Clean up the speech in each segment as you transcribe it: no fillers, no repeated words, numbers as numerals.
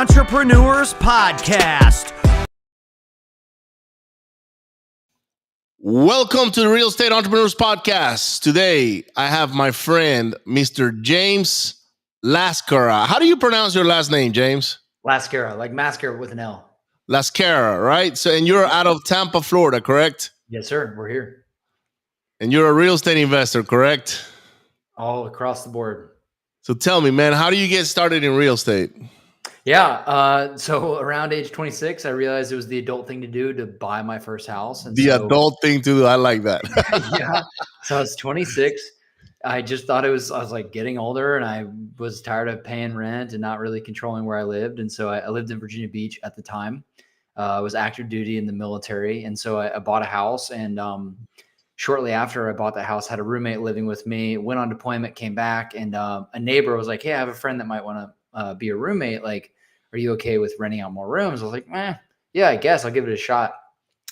Entrepreneurs Podcast. Welcome to the Real Estate Entrepreneurs Podcast. Today, I have my friend, Mr. James Lascara. How do you pronounce your last name, James? Lascara, like mascara with an L. Lascara, right? And you're out of Tampa, Florida, correct? Yes, sir. We're here. And you're a real estate investor, correct? All across the board. So tell me, man, how do you get started in real estate? Yeah. So around age 26, I realized it was the adult thing to do to buy my first house. And adult thing to do. I like that. Yeah. So I was 26. I just thought I was like getting older, and I was tired of paying rent and not really controlling where I lived. And so I lived in Virginia Beach at the time. I was active duty in the military. And so I bought a house, and shortly after I bought the house, had a roommate living with me, went on deployment, came back, and a neighbor was like, "Hey, I have a friend that might want to be a roommate. Like, are you okay with renting out more rooms?" I was like, yeah, I guess I'll give it a shot.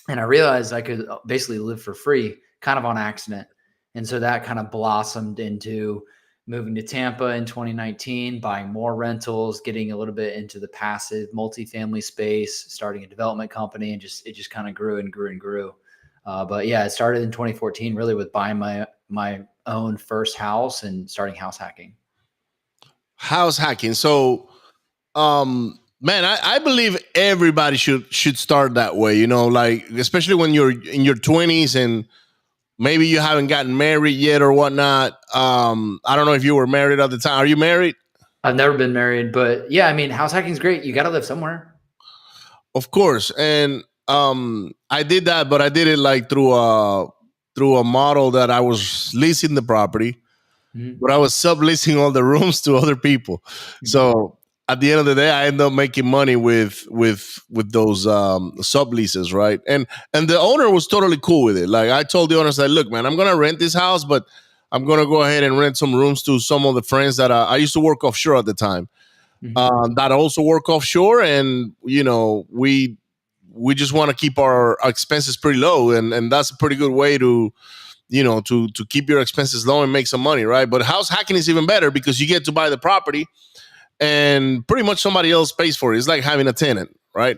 And I realized I could basically live for free, kind of on accident. And so that kind of blossomed into moving to Tampa in 2019, buying more rentals, getting a little bit into the passive multifamily space, starting a development company, and it just kind of grew and grew and grew. But yeah, it started in 2014, really with buying my own first house and starting house hacking. House hacking. So, man, I believe everybody should start that way. You know, like especially when you're in your 20s and maybe you haven't gotten married yet or whatnot. I don't know if you were married at the time. Are you married? I've never been married, but yeah, I mean, house hacking is great. You got to live somewhere. Of course. And I did that, but I did it like through a model that I was leasing the property, but I was subleasing all the rooms to other people. So at the end of the day, I ended up making money with those subleases, right? And the owner was totally cool with it. Like I told the owner, "Look, man, I'm gonna rent this house, but I'm gonna go ahead and rent some rooms to some of the friends that I used to work offshore at the time, that also work offshore, and you know we just want to keep our expenses pretty low, and that's a pretty good way to." To keep your expenses low and make some money, right? But house hacking is even better because you get to buy the property and pretty much somebody else pays for it. It's like having a tenant, right?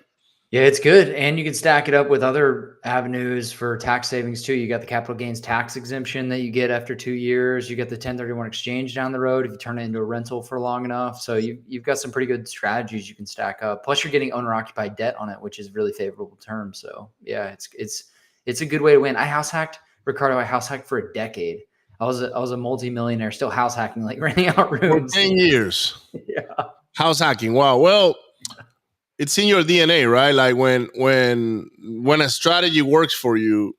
Yeah, it's good. And you can stack it up with other avenues for tax savings too. You got the capital gains tax exemption that you get after 2 years. You get the 1031 exchange down the road if you turn it into a rental for long enough. So you've got some pretty good strategies you can stack up. Plus you're getting owner occupied debt on it, which is really favorable terms. So yeah, it's a good way to win. I house hacked for a decade. I was a multi-millionaire still house hacking, like renting out rooms. For 10 years. Yeah. House hacking. Wow. Well, it's in your DNA, right? Like when a strategy works for you,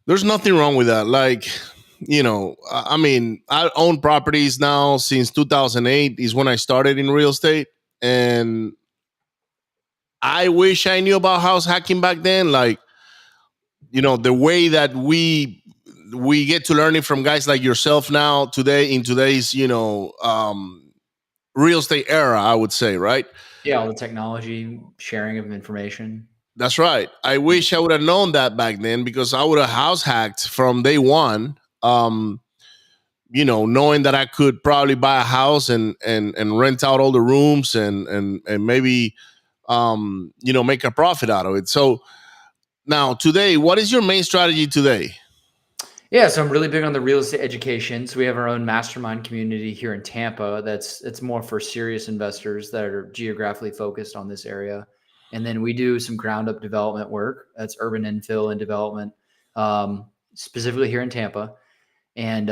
there's nothing wrong with that. Like, I mean, I own properties now since 2008 is when I started in real estate. And I wish I knew about house hacking back then. Like, the way that we get to learn it from guys like yourself now in today's, real estate era, I would say, right? Yeah, all the technology, sharing of information. That's right. I wish I would have known that back then because I would have house hacked from day one. Knowing that I could probably buy a house and rent out all the rooms and maybe make a profit out of it. So now today, what is your main strategy today? Yeah, so I'm really big on the real estate education. So we have our own mastermind community here in Tampa. It's more for serious investors that are geographically focused on this area. And then we do some ground up development work. That's urban infill and development, specifically here in Tampa. And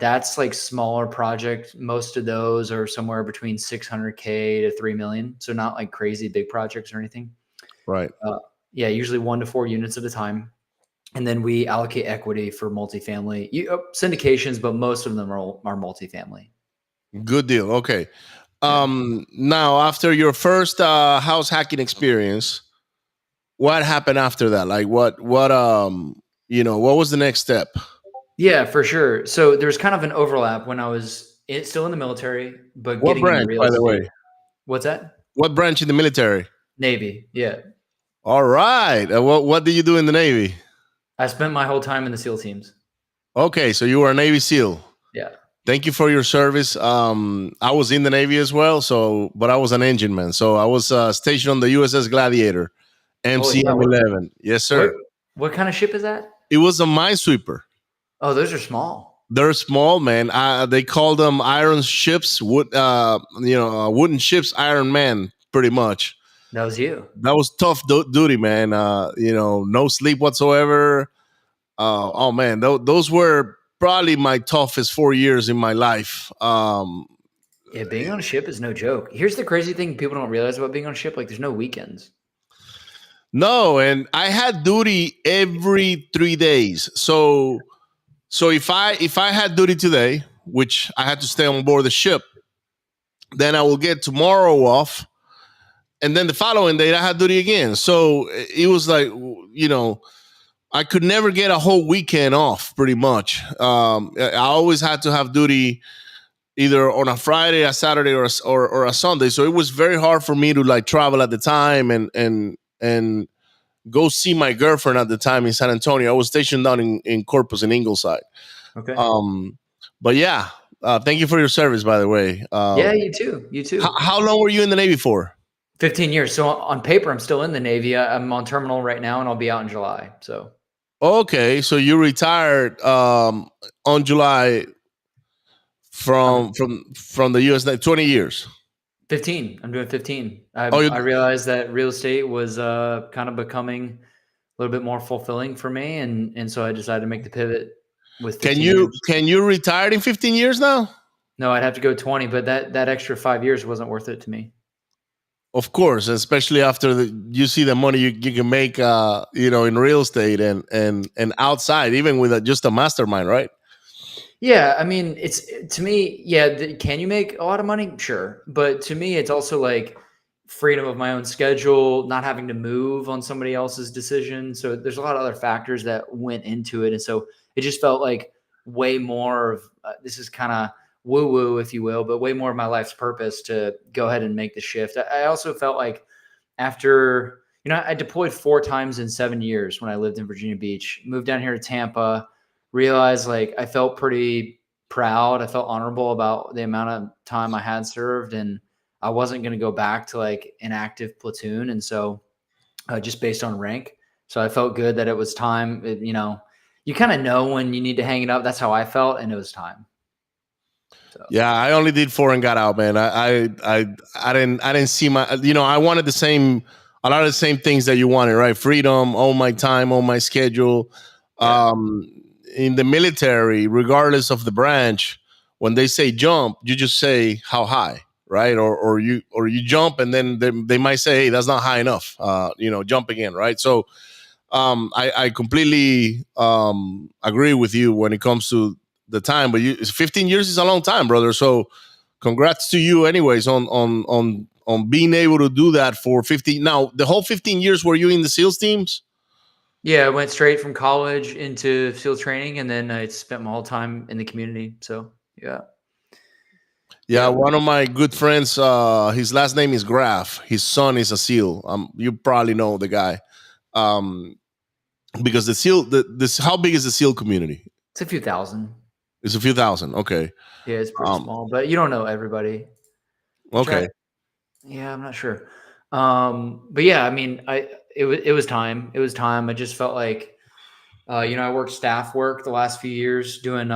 that's like smaller project. Most of those are somewhere between 600K to 3 million. So not like crazy big projects or anything. Right. Yeah, usually 1 to 4 units at a time. And then we allocate equity for multifamily syndications, but most of them are multifamily. Good deal. Okay. Now, after your first house hacking experience, what happened after that? Like, what was the next step? Yeah, for sure. So there's kind of an overlap when I was still in the military, but What getting branch, into real by the estate. way? What's that? What branch in the military? Navy. Yeah. All right. What did you do in the Navy? I spent my whole time in the SEAL teams. Okay, so you were a Navy SEAL. Yeah. Thank you for your service. I was in the Navy as well, but I was an engine man. So I was stationed on the USS Gladiator, Holy cow! MCM-11. Yes, What sir. what kind of ship is that? It was a minesweeper. Oh, those are small. They're small, man. They call them iron ships, wooden ships, Iron Man, pretty much. That was you. That was tough duty, man. No sleep whatsoever. Oh man, those were probably my toughest 4 years in my life. Yeah, being on a ship is no joke. Here's the crazy thing people don't realize about being on a ship: like, there's no weekends. No, and I had duty every 3 days. So if I had duty today, which I had to stay on board the ship, then I will get tomorrow off, and then the following day I had duty again. So it was like, I could never get a whole weekend off. Pretty much, I always had to have duty either on a Friday, a Saturday, or a Sunday. So it was very hard for me to like travel at the time and go see my girlfriend at the time in San Antonio. I was stationed down in Corpus in Ingleside. Okay. But yeah, thank you for your service, by the way. Yeah, you too. You too. How long were you in the Navy for? 15 years. So on paper, I'm still in the Navy. I'm on terminal right now, and I'll be out in July. So Okay, so you retired on July from the U.S. Navy. 20 years. 15. I'm doing 15. Oh, I realized that real estate was kind of becoming a little bit more fulfilling for me, and so I decided to make the pivot with 15 years. Can you retire in 15 years now? No, I'd have to go 20, but that extra 5 years wasn't worth it to me. Of course, especially after you see the money you can make, in real estate and outside, even with just a mastermind, right? Yeah, I mean, it's to me, yeah, can you make a lot of money? Sure. But to me, it's also like freedom of my own schedule, not having to move on somebody else's decision. So there's a lot of other factors that went into it. And so it just felt like way more of this is kind of woo woo, if you will, but way more of my life's purpose to go ahead and make the shift. I also felt like after, I deployed 4 times in 7 years when I lived in Virginia Beach, moved down here to Tampa, realized like I felt pretty proud. I felt honorable about the amount of time I had served, and I wasn't going to go back to like an active platoon. And so just based on rank. So I felt good that it was time. You kind of know when you need to hang it up. That's how I felt. And it was time. So. Yeah, I only did 4 and got out, man. I didn't see my, I wanted a lot of the same things that you wanted, right? Freedom, own my time, own my schedule. Yeah. In the military, regardless of the branch, when they say jump, you just say how high, right? Or you jump, and then they might say, hey, that's not high enough. Jump again, right? So I completely agree with you when it comes to the time. But 15 years is a long time, brother. So congrats to you, anyways, on being able to do that for 15. Now, the whole 15 years, were you in the SEALs teams? Yeah, I went straight from college into SEAL training, and then I spent my whole time in the community. So, yeah. Yeah, one of my good friends, his last name is Graf. His son is a SEAL. You probably know the guy. Because the SEAL, how big is the SEAL community? It's a few thousand. It's a few thousand. Okay. Yeah, it's pretty small, but you don't know everybody. Okay. Yeah, I'm not sure. But yeah, I mean, it was time. It was time. I just felt like, I worked staff work the last few years doing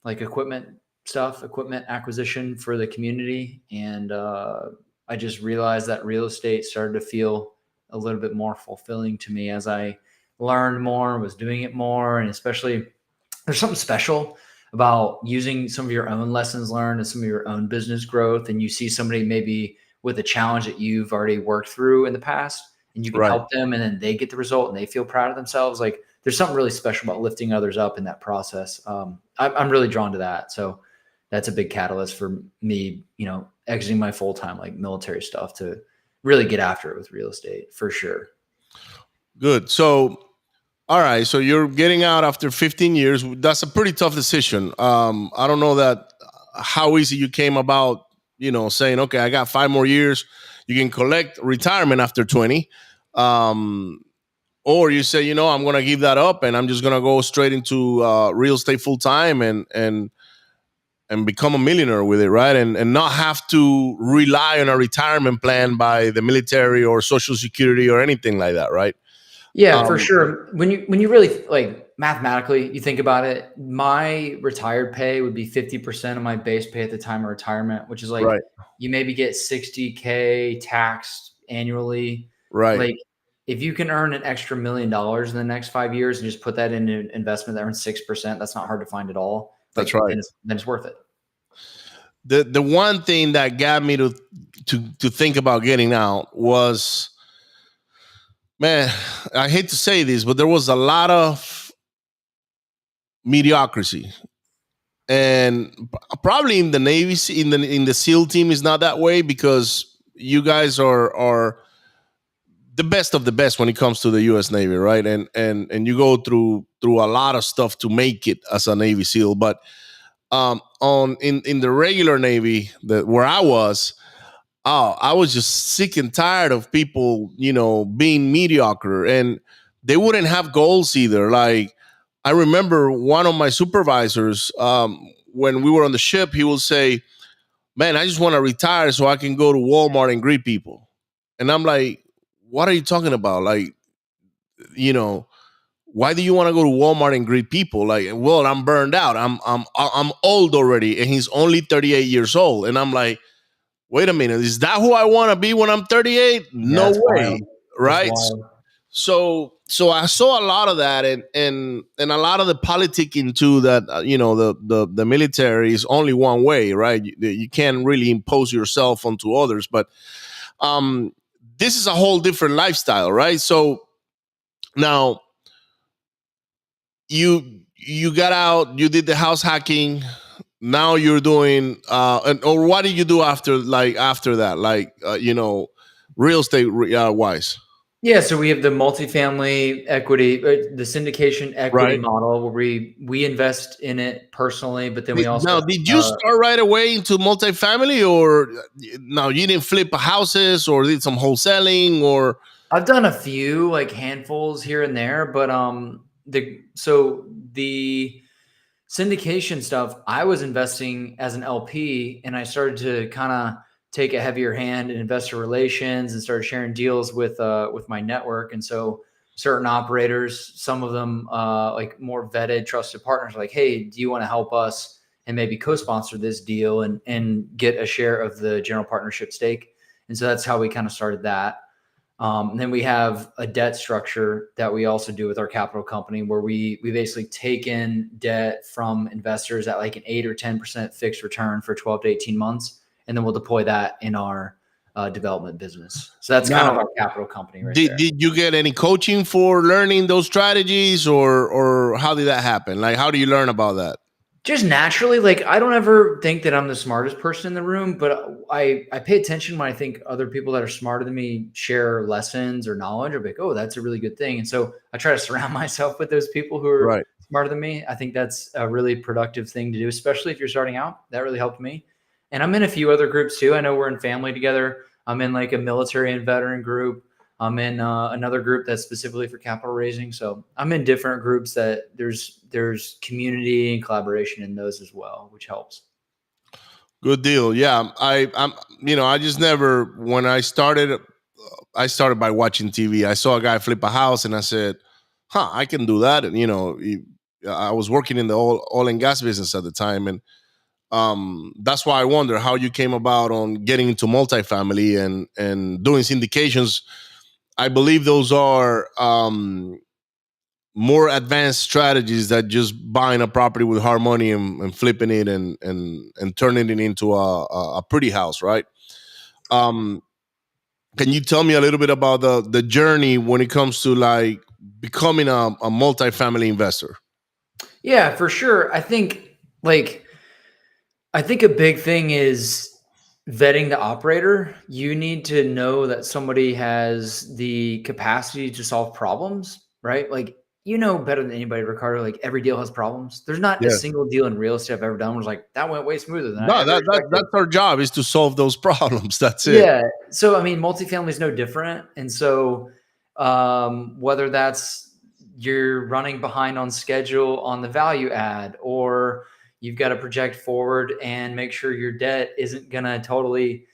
like equipment acquisition for the community, and I just realized that real estate started to feel a little bit more fulfilling to me as I learned more, was doing it more, and especially there's something special about using some of your own lessons learned and some of your own business growth, and you see somebody maybe with a challenge that you've already worked through in the past, and you can help them, and then they get the result and they feel proud of themselves. Like there's something really special about lifting others up in that process. I'm really drawn to that. So that's a big catalyst for me, exiting my full-time like military stuff to really get after it with real estate for sure. Good. So, all right. So you're getting out after 15 years. That's a pretty tough decision. I don't know how easy you came about, saying, okay, I got 5 more years. You can collect retirement after 20. Or you say, I'm going to give that up and I'm just going to go straight into real estate full time and become a millionaire with it, right? And not have to rely on a retirement plan by the military or Social Security or anything like that, right? Yeah, for sure. When you really like mathematically, you think about it, my retired pay would be 50% of my base pay at the time of retirement, which is like Right, you maybe get 60K taxed annually. right. Like if you can earn an extra $1 million in the next 5 years and just put that into an investment that earns 6%, that's not hard to find at all. That's Like right. then it's worth it. The one thing that got me to think about getting out was, man, I hate to say this, but there was a lot of mediocrity, and probably in the Navy, in the SEAL team is not that way, because you guys are the best of the best when it comes to the U.S. Navy, right? And you go through a lot of stuff to make it as a Navy SEAL, but on in the regular Navy, where I was, oh, I was just sick and tired of people, being mediocre, and they wouldn't have goals either. Like, I remember one of my supervisors, when we were on the ship, he will say, "Man, I just want to retire so I can go to Walmart and greet people." And I'm like, "What are you talking about? Like, you know, why do you want to go to Walmart and greet people?" Like, well, I'm burned out. I'm old already, and he's only 38 years old. And I'm like, wait a minute, is that who I want to be when I'm 38? Yeah, No that's way, wild. That's right? wild. So I saw a lot of that, and a lot of the politicking too. That the military is only one way, right? You can't really impose yourself onto others, but um, this is a whole different lifestyle, right? So now you got out, you did the house hacking. Now you're doing or what did you do after that, real estate wise? Yeah, so we have the multifamily equity, the syndication equity Right. model where we invest in it personally, but then we also Now, did you start right away into multifamily, or no, you didn't flip houses or did some wholesaling, or? I've done a few like handfuls here and there, but the syndication stuff, I was investing as an LP and I started to kind of take a heavier hand in investor relations and started sharing deals with my network. And so certain operators, some of them like more vetted, trusted partners, are like, hey, do you want to help us and maybe co-sponsor this deal and get a share of the general partnership stake? And so that's how we kind of started that. And then we have a debt structure that we also do with our capital company, where we basically take in debt from investors at like an 8 or 10% fixed return for 12 to 18 months. And then we'll deploy that in our development business. So that's kind of our capital company right there. Did you get any coaching for learning those strategies, or how did that happen? Like, how do you learn about that? Just naturally, like I don't ever think that I'm the smartest person in the room, but I pay attention when I think other people that are smarter than me share lessons or knowledge. I'm like, oh, that's a really good thing. And so I try to surround myself with those people who are Right. smarter than me. I think that's a really productive thing to do, especially if you're starting out. That really helped me. And I'm in a few other groups too. I know we're in family together. I'm in like a military and veteran group. I'm in another group that's specifically for capital raising. So I'm in different groups that there's community and collaboration in those as well, which helps. Good deal. Yeah, I'm. I just never. When I started by watching TV. I saw a guy flip a house, and I said, "Huh, I can do that." And I was working in the oil and gas business at the time, and that's why I wonder how you came about on getting into multifamily and doing syndications. I believe those are more advanced strategies than just buying a property with hard money and flipping it and turning it into a pretty house, right? Um, can you tell me a little bit about the journey when it comes to like becoming a multifamily investor? Yeah, for sure. I think a big thing is vetting the operator. You need to know that somebody has the capacity to solve problems, right? Like, better than anybody, Ricardo, like every deal has problems. There's not a Yes. single deal in real estate I've ever done where it's like, that went way smoother than I No, ever expected. that's our job, is to solve those problems. That's it. Yeah. So, I mean, multifamily is no different. And so, whether that's you're running behind on schedule on the value add, or you've got to project forward and make sure your debt isn't going to totally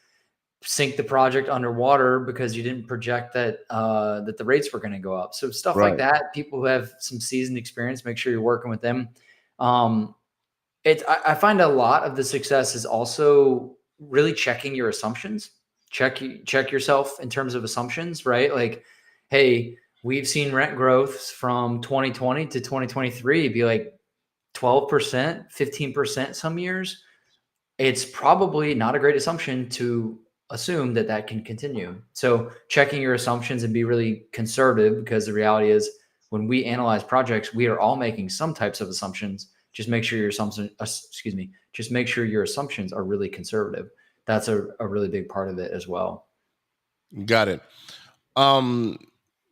sink the project underwater because you didn't project that that the rates were going to go up. So stuff like that, people who have some seasoned experience, make sure you're working with them. I find a lot of the success is also really checking your assumptions. Check yourself in terms of assumptions, right? Like, hey, we've seen rent growth from 2020 to 2023 be like 12%, 15% some years. It's probably not a great assumption to assume that that can continue. So checking your assumptions and be really conservative, because the reality is when we analyze projects, we are all making some types of assumptions. Just make sure your just make sure your assumptions are really conservative. That's a really big part of it as well. Got it. Um,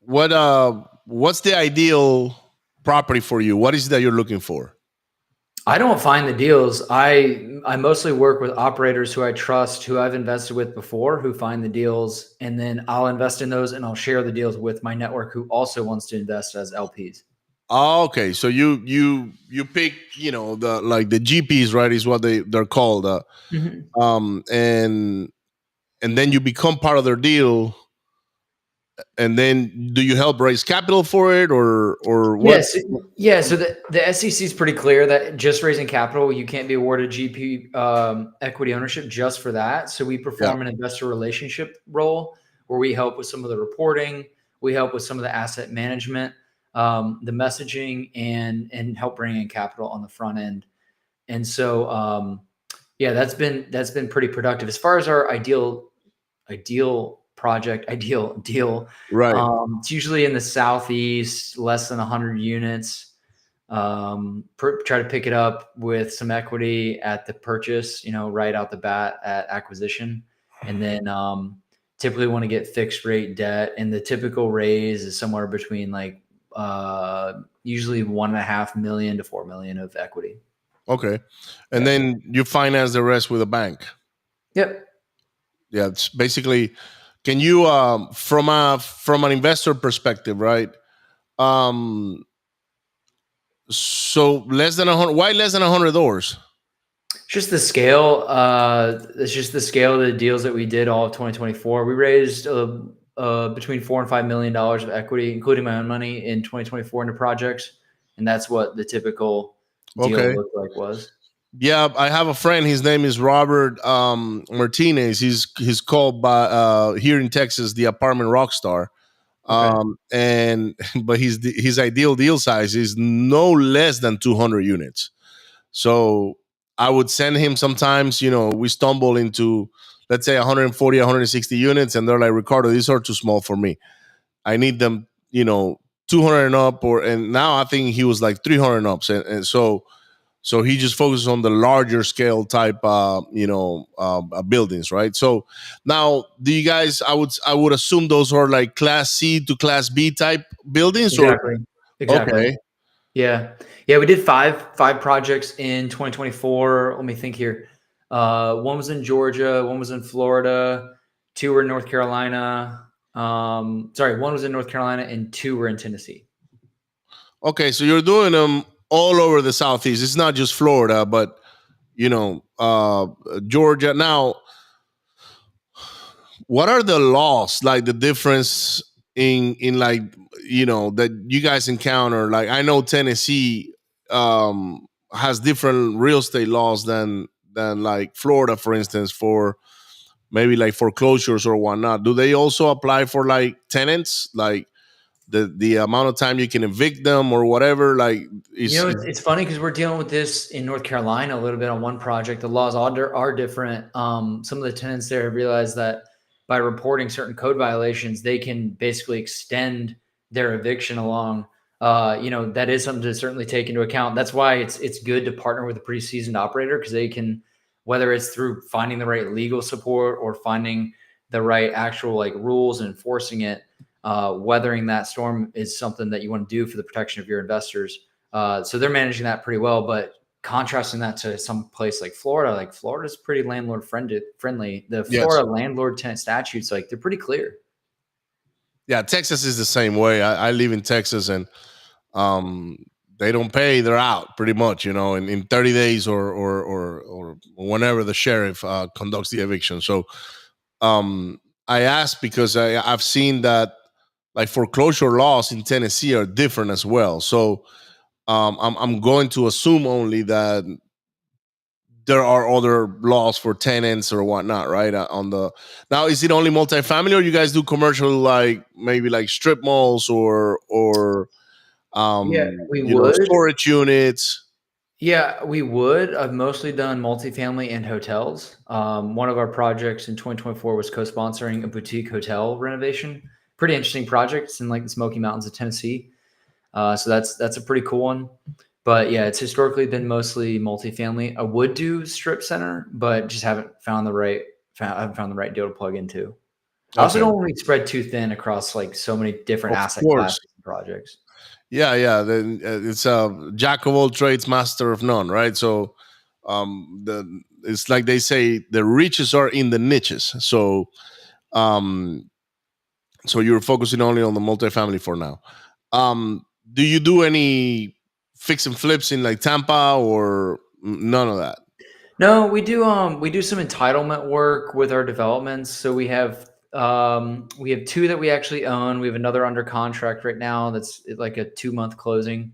what's the ideal property for you? What is it that you're looking for? I don't find the deals. I mostly work with operators who I trust, who I've invested with before, who find the deals, and then I'll invest in those and I'll share the deals with my network who also wants to invest as LPs. Oh, okay, so you pick, the GPs, right? Is what they're called. And then you become part of their deal, and then do you help raise capital for it, or what? Yes, yeah. So the SEC is pretty clear that just raising capital, you can't be awarded GP equity ownership just for that. So we perform an investor relationship role where we help with some of the reporting, we help with some of the asset management, the messaging, and help bring in capital on the front end. And so, that's been pretty productive as far as our ideal project, ideal deal. Right. It's usually in the Southeast, less than 100 units. Try to pick it up with some equity at the purchase, right out the bat at acquisition. And then typically want to get fixed rate debt. And the typical raise is somewhere between usually 1.5 million to 4 million of equity. Okay. And then you finance the rest with a bank. Yep. Yeah, it's basically, can you from an investor perspective, right? So less than 100, why less than $100? Just the scale. It's just the scale of the deals that we did all of 2024. We raised between $4 and $5 million of equity, including my own money, in 2024 into projects, and that's what the typical deal looked like was. Yeah, I have a friend. His name is Robert Martinez. He's called by here in Texas the apartment rock star. But his ideal deal size is no less than 200 units. So I would send him sometimes, we stumble into, let's say 140, 160 units, and they're like, Ricardo, these are too small for me. I need them, 200 and up, and now I think he was like 300 and ups. And so he just focuses on the larger scale type, buildings, right? So now, do you guys? I would assume those are like Class C to Class B type buildings, Exactly. Okay. Yeah. We did five projects in 2024. Let me think here. One was in Georgia, one was in Florida, 2 were in North Carolina. One was in North Carolina and 2 were in Tennessee. Okay, so you're doing them all over the Southeast. It's not just Florida, but Georgia. Now, what are the laws, like the difference in that you guys encounter? Like, I know Tennessee has different real estate laws than like Florida, for instance, for maybe like foreclosures or whatnot. Do they also apply for like tenants, like the amount of time you can evict them or whatever? Like, it's funny because we're dealing with this in North Carolina a little bit on one project. The laws are different. Some of the tenants there have realized that by reporting certain code violations, they can basically extend their eviction along. That is something to certainly take into account. That's why it's good to partner with a pretty seasoned operator, because they can, whether it's through finding the right legal support or finding the right actual rules and enforcing it, weathering that storm is something that you want to do for the protection of your investors. So they're managing that pretty well, but contrasting that to some place like Florida's pretty landlord friendly. The Florida landlord tenant statutes, they're pretty clear. Yeah, Texas is the same way. I live in Texas, and they don't pay, they're out pretty much, in 30 days or whenever the sheriff conducts the eviction. So I asked because I've seen that like foreclosure laws in Tennessee are different as well. So I'm going to assume only that there are other laws for tenants or whatnot, right? On the now, is it only multifamily, or you guys do commercial, like maybe like strip malls or Yeah, we would. storage units? Yeah, we would. I've mostly done multifamily and hotels. One of our projects in 2024 was co-sponsoring a boutique hotel renovation. Pretty interesting project. It's in like the Smoky Mountains of Tennessee. So that's a pretty cool one. But yeah, it's historically been mostly multifamily. I would do strip center, but just haven't found I haven't found the right deal to plug into. I also Okay, don't want to be spread too thin across like so many different of asset course. classes and projects. Yeah. Then it's a jack of all trades, master of none, right? So it's like they say, the riches are in the niches. Um, so you're focusing only on the multifamily for now. Do you do any fix and flips in like Tampa or none of that? No, we do some entitlement work with our developments. So we have two that we actually own. We have another under contract right now that's like a 2 month closing.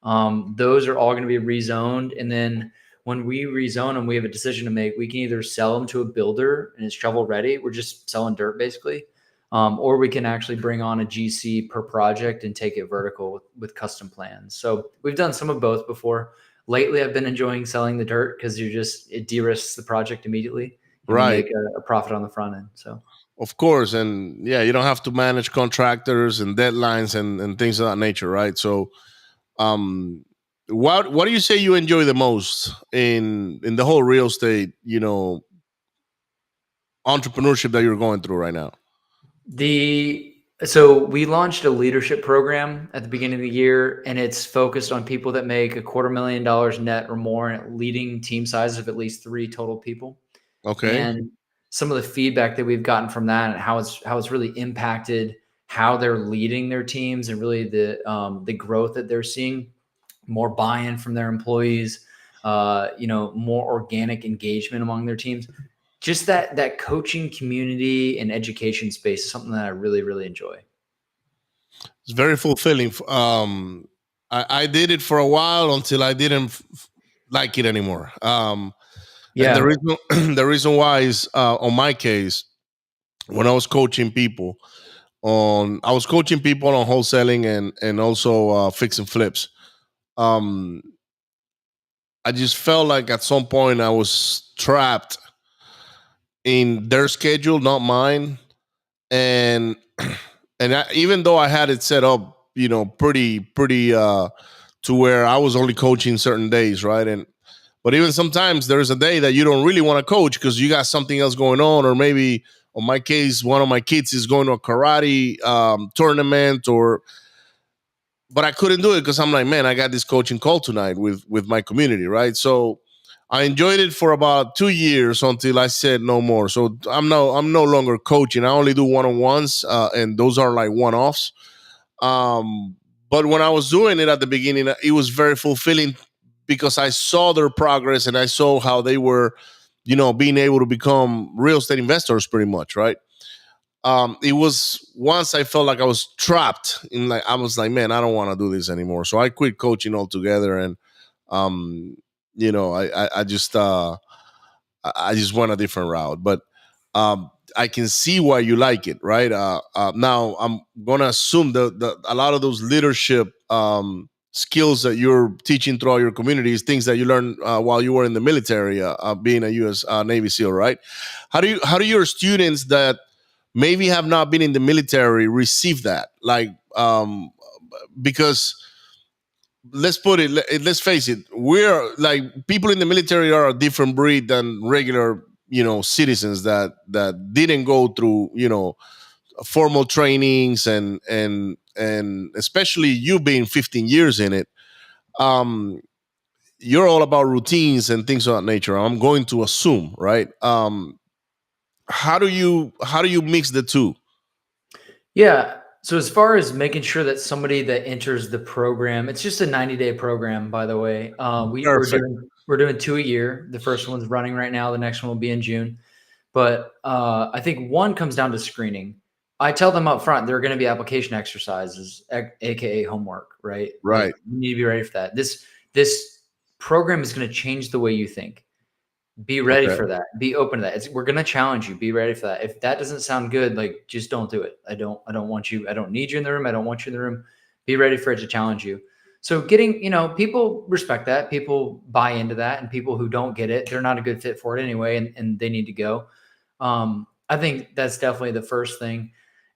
Those are all going to be rezoned, and then when we rezone them, we have a decision to make. We can either sell them to a builder and it's shovel ready. We're just selling dirt basically. Or we can actually bring on a GC per project and take it vertical with custom plans. So we've done some of both before. Lately, I've been enjoying selling the dirt because it de-risks the project immediately, and we Right. make a profit on the front end. So Of course. And yeah, you don't have to manage contractors and deadlines and things of that nature, right? So um what do you say you enjoy the most in the whole real estate, entrepreneurship that you're going through right now? the so we launched a leadership program at the beginning of the year, and it's focused on people that make $250,000 net or more, and leading team sizes of at least 3 total people. Okay. And some of the feedback that we've gotten from that, and how it's really impacted how they're leading their teams, and really the growth that they're seeing, more buy-in from their employees, more organic engagement among their teams. Just that coaching community and education space is something that I really, really enjoy. It's very fulfilling. I did it for a while until I didn't like it anymore. And the Yeah. reason the reason why is, on my case, when I was coaching people on wholesaling and also fix and flips. Um, I just felt like at some point I was trapped in their schedule, not mine, and even though I had it set up, pretty to where I was only coaching certain days, right? And but even sometimes there's a day that you don't really want to coach because you got something else going on, or maybe, on my case, one of my kids is going to a karate tournament, or but I couldn't do it because I'm like, man, I got this coaching call tonight with my community, right? So I enjoyed it for about 2 years until I said no more. So I'm no longer coaching. I only do one-on-ones, and those are like one-offs. Um, but when I was doing it at the beginning, it was very fulfilling because I saw their progress and I saw how they were, being able to become real estate investors pretty much, right? It was once I felt like I was trapped in, like, I was like, man, I don't want to do this anymore. So I quit coaching altogether, and um, I just went a different route. But I can see why you like it, right? Now I'm gonna assume that a lot of those leadership skills that you're teaching throughout your communities, things that you learned while you were in the military, being a U.S. Navy SEAL, right? How do your students that maybe have not been in the military receive that? Like, because let's face it, we're like, people in the military are a different breed than regular, citizens that didn't go through, formal trainings, and especially you being 15 years in it. um you're all about routines and things of that nature, I'm going to assume, right? How do you mix the two? Yeah. So as far as making sure that somebody that enters the program, it's just a 90-day program, by the way. Perfect. We're doing 2 a year. The first one's running right now. The next one will be in June. But I think one comes down to screening. I tell them up front there are going to be application exercises, aka homework, right? Like Right. you need to be ready for that. This program is going to change the way you think. Be ready Okay. for that. Be open to that. We're going to challenge you. Be ready for that. If that doesn't sound good, like just don't do it. I don't want you. I don't need you in the room. I don't want you in the room. Be ready for it to challenge you. So getting, people respect that. People buy into that, and people who don't get it, they're not a good fit for it anyway, and they need to go. I think that's definitely the first thing.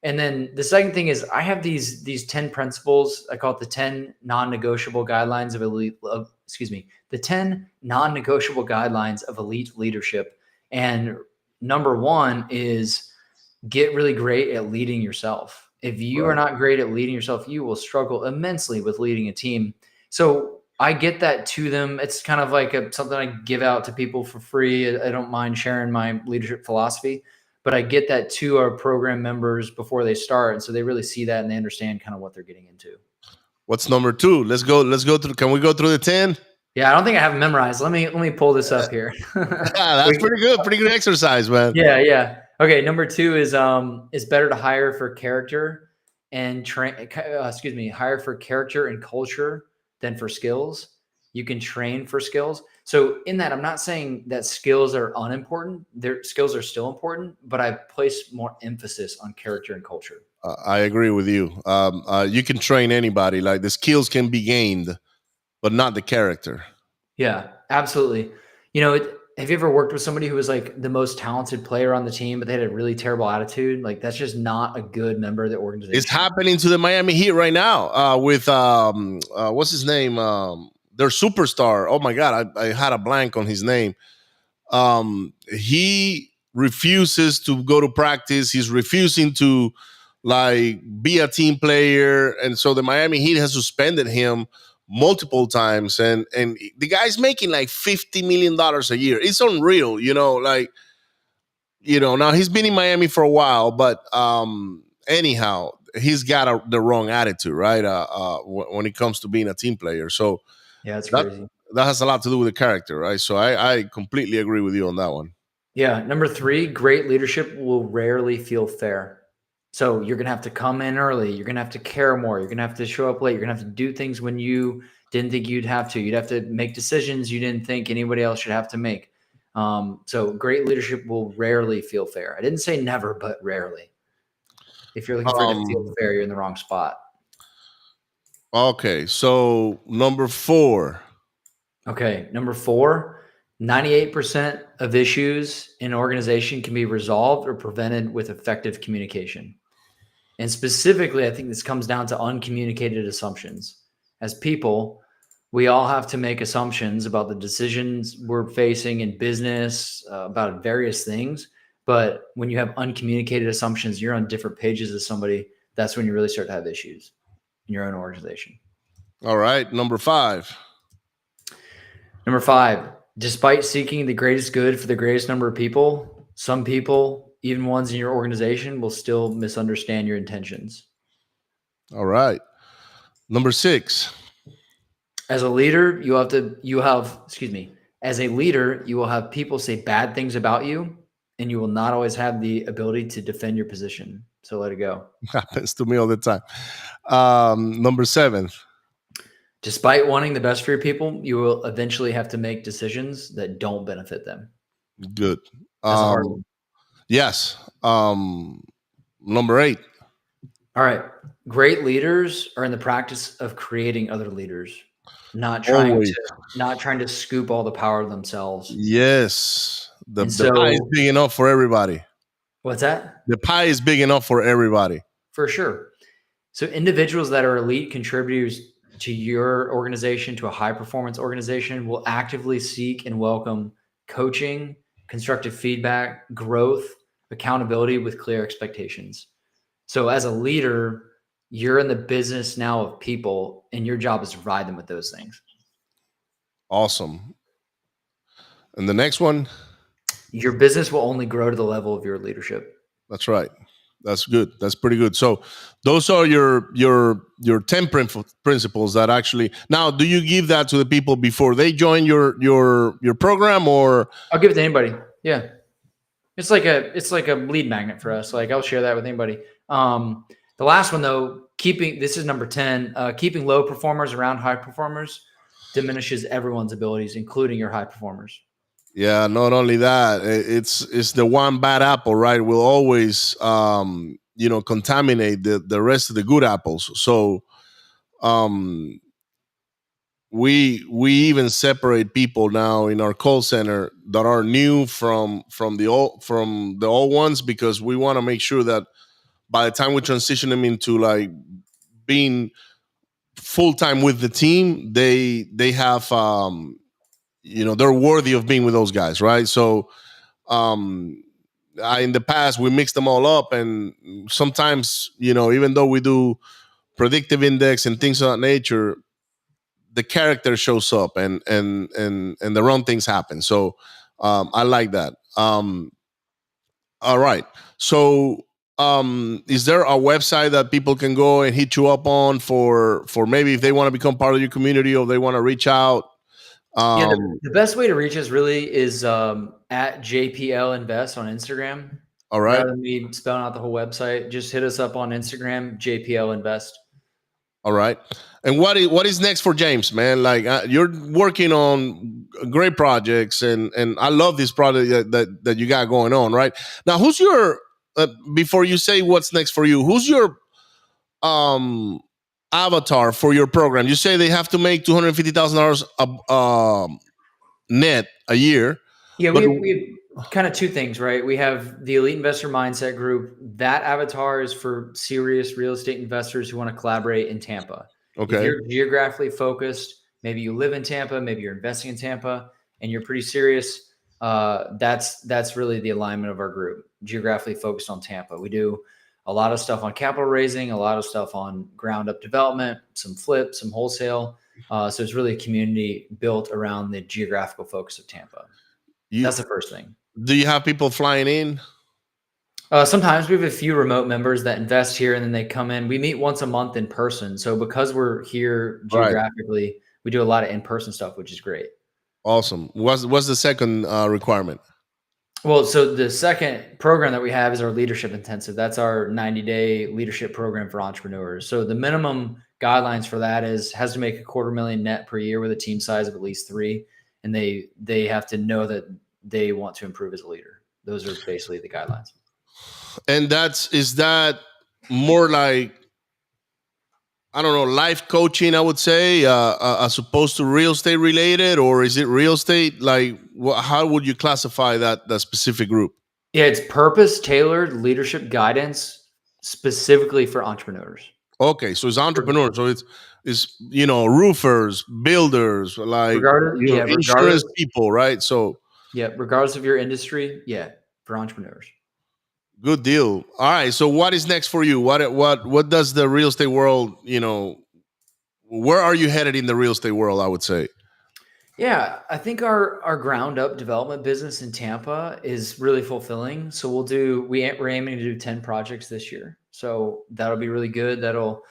And then the second thing is I have these 10 principles. I call it the 10 non-negotiable guidelines the 10 non-negotiable guidelines of elite leadership. And number one is get really great at leading yourself. If you are Right. not great at leading yourself, you will struggle immensely with leading a team. So I get that to them. It's kind of like something I give out to people for free. I don't mind sharing my leadership philosophy, but I get that to our program members before they start. And so they really see that and they understand kind of what they're getting into. What's number 2? Let's go through. Can we go through the 10? Yeah, I don't think I have them memorized. Let me pull this up here. That's pretty good. Pretty good exercise, man. Yeah. Okay, number 2 is it's better to hire for character and hire for character and culture than for skills. You can train for skills. So in that, I'm not saying that skills are unimportant. Their skills are still important, but I place more emphasis on character and culture. I agree with you. You can train anybody. Like the skills can be gained, but not the character. Yeah, absolutely. Have you ever worked with somebody who was like the most talented player on the team, but they had a really terrible attitude? Like that's just not a good member of the organization. It's happening to the Miami Heat right now with what's his name? Their superstar. Oh my God, I had a blank on his name. He refuses to go to practice. He's refusing to like be a team player, and so the Miami Heat has suspended him multiple times. And the guy's making like $50 million a year. It's unreal, now he's been in Miami for a while, but anyhow, he's got the wrong attitude, right? When it comes to being a team player. So Yeah, it's that crazy. that has a lot to do with the character, right? So I completely agree with you on that one. Yeah. Number 3, great leadership will rarely feel fair. So you're going to have to come in early. You're going to have to care more. You're going to have to show up late. You're going to have to do things when you didn't think you'd have to. You'd have to make decisions you didn't think anybody else should have to make. So great leadership will rarely feel fair. I didn't say never, but rarely. If you're looking for it to feel fair, you're in the wrong spot. Okay, so number 4. Okay, number 4, 98% of issues in an organization can be resolved or prevented with effective communication. And specifically, I think this comes down to uncommunicated assumptions. As people, we all have to make assumptions about the decisions we're facing in business, about various things. But when you have uncommunicated assumptions, you're on different pages as somebody. That's when you really start to have issues in your own organization. All right, number 5. Number 5, despite seeking the greatest good for the greatest number of people, some people, even ones in your organization, will still misunderstand your intentions. All right, number 6. As a leader, as a leader, you will have people say bad things about you, and you will not always have the ability to defend your position. So let it go. Happens to me all the time. Number 7. Despite wanting the best for your people, you will eventually have to make decisions that don't benefit them. Good. That's a hard one. Yes. Number 8. All right. Great leaders are in the practice of creating other leaders, not trying to scoop all the power themselves. Yes. The And pie is big enough for everybody. What's that? The pie is big enough for everybody. For sure. So individuals that are elite contributors to your organization, to a high performance organization, will actively seek and welcome coaching, constructive feedback, growth, accountability with clear expectations. So as a leader, you're in the business now of people, and your job is to provide them with those things. Awesome. And the next one? Your business will only grow to the level of your leadership. That's right. That's good. That's pretty good. So those are your 10 principles that actually. Now, do you give that to the people before they join your program, or I'll give it to anybody. Yeah. It's like a lead magnet for us. Like I'll share that with anybody. The last one though, this is number 10, keeping low performers around high performers diminishes everyone's abilities, including your high performers. yeah, not only that, it's the one bad apple, right? Will always contaminate the rest of the good apples. So um we even separate people now in our call center that are new from the old ones, because we want to make sure that by the time we transition them into like being full time with the team, they have they're worthy of being with those guys, right? So um in the past we mix them all up, and sometimes even though we do predictive index and things of that nature, the character shows up, and the wrong things happen. So I like that. All right. So is there a website that people can go and hit you up on for maybe if they want to become part of your community or they want to reach out? Yeah, um the best way to reach us really is at JPL Invest on Instagram. all right. Rather than me spelling out the whole website, just hit us up on Instagram, JPL Invest. All right. And what is next for James, man? Like you're working on great projects, and I love this project that you got going on right now. Who's your before you say what's next for you? Who's your um avatar for your program? You say they have to make $250,000 net a year, Yeah, but we have kind of two things, right? We have the Elite Investor Mindset Group. That avatar is for serious real estate investors who want to collaborate in Tampa. If okay, you're geographically focused, maybe you live in Tampa, maybe you're investing in Tampa, and you're pretty serious, that's really the alignment of our group, geographically focused on Tampa. We do a lot of stuff on capital raising, a lot of stuff on ground up development, some flip, some wholesale. So it's really a community built around the geographical focus of Tampa. you That's the first thing. do you have people flying in? Sometimes we have a few remote members that invest here and then they come in. We meet once a month in person. So because we're here Right. geographically, we do a lot of in-person stuff, which is great. Awesome. What's the second requirement? Well, so the second program that we have is our leadership intensive. That's our 90-day leadership program for entrepreneurs. So the minimum guidelines for that has to make $250,000 net per year with a team size of at least 3. And they have to know that they want to improve as a leader. Those are basically the guidelines. And is that more like, I don't know, life coaching, I would say, as opposed to real estate related, or is it real estate? Like, how would you classify that specific group? Yeah, it's purpose tailored leadership guidance specifically for entrepreneurs. Okay, so it's entrepreneurs. So it's roofers, builders, like insurance Regardless, people, right? So regardless of your industry, for entrepreneurs. good deal. All right. So what is next for you? What does the real estate world? Where are you headed in the real estate world? I would say. Yeah, I think our ground up development business in Tampa is really fulfilling. So we're aiming to do 10 projects this year. So that'll be really good. That'll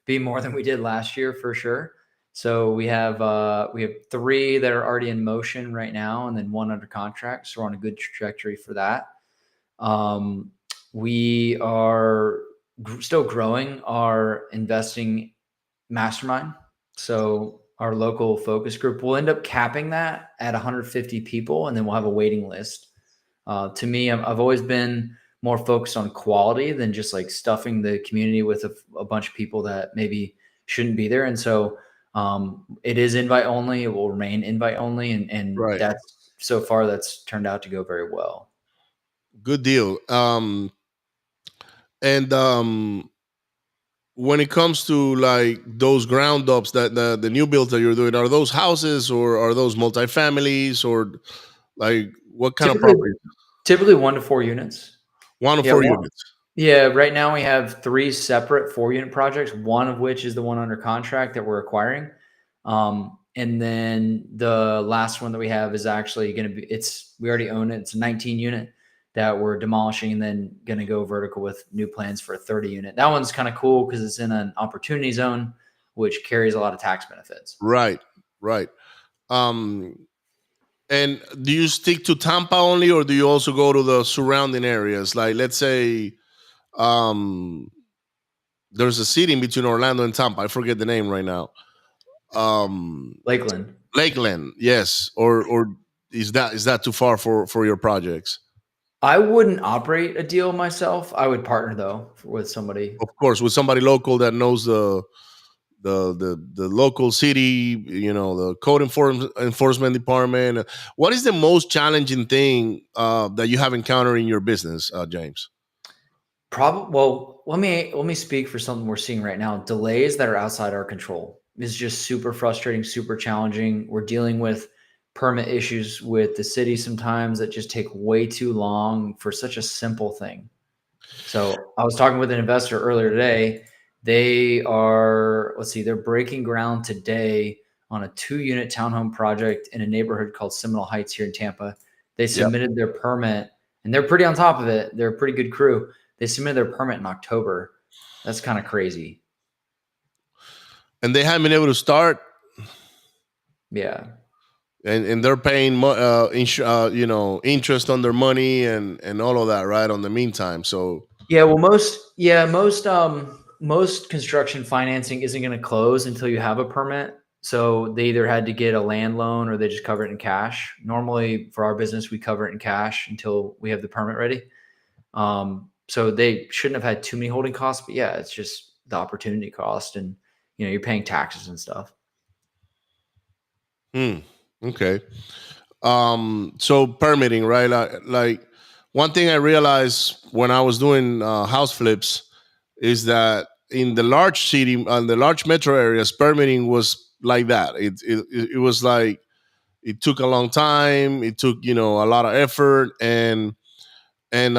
be more than we did last year for sure. So we have 3 that are already in motion right now, and then 1 under contract. So we're on a good trajectory for that. We are still growing our investing mastermind. So our local focus group will end up capping that at 150 people, and then we'll have a waiting list. To me, I've always been more focused on quality than just like stuffing the community with a bunch of people that maybe shouldn't be there. And so it is invite only. It will remain invite only. And Right. that's turned out to go very well. Good deal. And when it comes to like those ground ups that the new builds that you're doing, are those houses or are those multifamilies, or like what kind of property? Typically 1 to 4 units. 1 to 4 units. Yeah, right now we have 3 separate 4-unit projects, one of which is the one under contract that we're acquiring. And then the last one that we have is actually going to be, we already own it. It's a 19 unit. that we're demolishing and then going to go vertical with new plans for a 30 unit. That one's kind of cool because it's in an opportunity zone, which carries a lot of tax benefits. Right. And do you stick to Tampa only, or do you also go to the surrounding areas? Like, let's say, there's a city in between Orlando and Tampa. I forget the name right now. Lakeland. Lakeland, yes. Or is that too far for your projects? I wouldn't operate a deal myself. I would partner though with somebody. Of course, with somebody local that knows the local city, the code enforcement department. What is the most challenging thing that you have encountered in your business, James? Well, let me speak for something we're seeing right now. Delays that are outside our control is just super frustrating, super challenging. We're dealing with permit issues with the city sometimes that just take way too long for such a simple thing. So I was talking with an investor earlier today. They're breaking ground today on a 2-unit townhome project in a neighborhood called Seminole Heights here in Tampa. They submitted their permit and they're pretty on top of it. They're a pretty good crew. They submitted their permit in October. That's kind of crazy. And they haven't been able to start. Yeah. And they're paying interest on their money and all of that, right? On the meantime, so Yeah, well, most construction financing isn't going to close until you have a permit. So they either had to get a land loan or they just cover it in cash. Normally, for our business, we cover it in cash until we have the permit ready. So they shouldn't have had too many holding costs, but yeah, it's just the opportunity cost, and you're paying taxes and stuff. Okay. So permitting, right? Like one thing I realized when I was doing house flips is that in the large city, on the large metro areas, permitting was like that. It was like it took a long time. It took a lot of effort, and in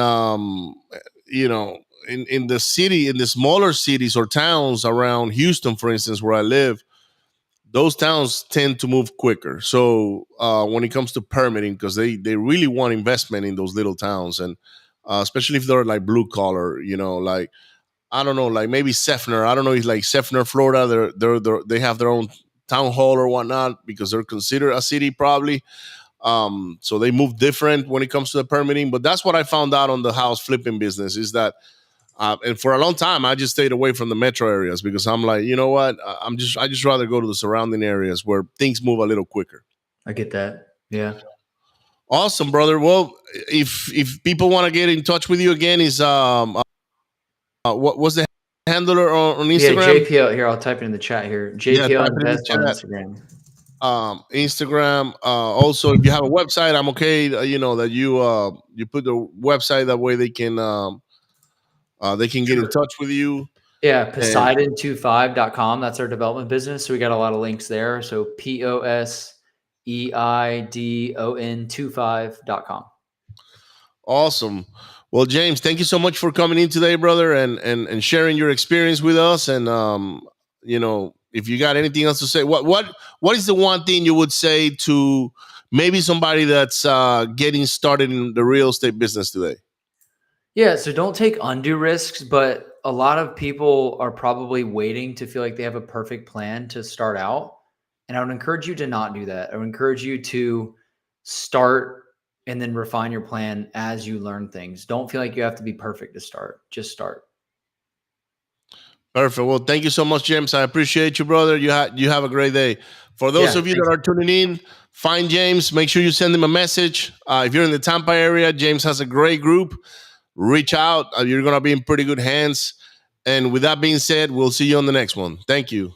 the city, in the smaller cities or towns around Houston, for instance, where I live, those towns tend to move quicker. So when it comes to permitting, because they really want investment in those little towns, and especially if they're like blue collar, like I don't know, like maybe Sefner. I don't know if like Sefner, Florida, they have their own town hall or whatnot because they're considered a city probably. So they move different when it comes to the permitting. But that's what I found out on the house flipping business is that. And for a long time, I just stayed away from the metro areas because I'm like, you know what? I just rather go to the surrounding areas where things move a little quicker. I get that. Yeah. Awesome, brother. Well, if people want to get in touch with you again, is what was the handler on Instagram? Yeah, JPL. Here, I'll type it in the chat here. JPL Invest on Instagram. Instagram. Also, if you have a website, I'm okay. That you put the website, that way they can get in touch with you. Yeah, Poseidon25.com. That's our development business. So we got a lot of links there. So POSEIDON25.com. Awesome. Well, James, thank you so much for coming in today, brother, and sharing your experience with us. And if you got anything else to say, what is the one thing you would say to maybe somebody that's getting started in the real estate business today? Yeah, so don't take undue risks, but a lot of people are probably waiting to feel like they have a perfect plan to start out. And I would encourage you to not do that. I would encourage you to start and then refine your plan as you learn things. Don't feel like you have to be perfect to start. Just start. Perfect. Well, thank you so much, James. I appreciate you, brother. You have a great day. For those of you that are tuning in, find James. Make sure you send him a message. If you're in the Tampa area, James has a great group. Reach out. You're going to be in pretty good hands. And with that being said, we'll see you on the next one. Thank you.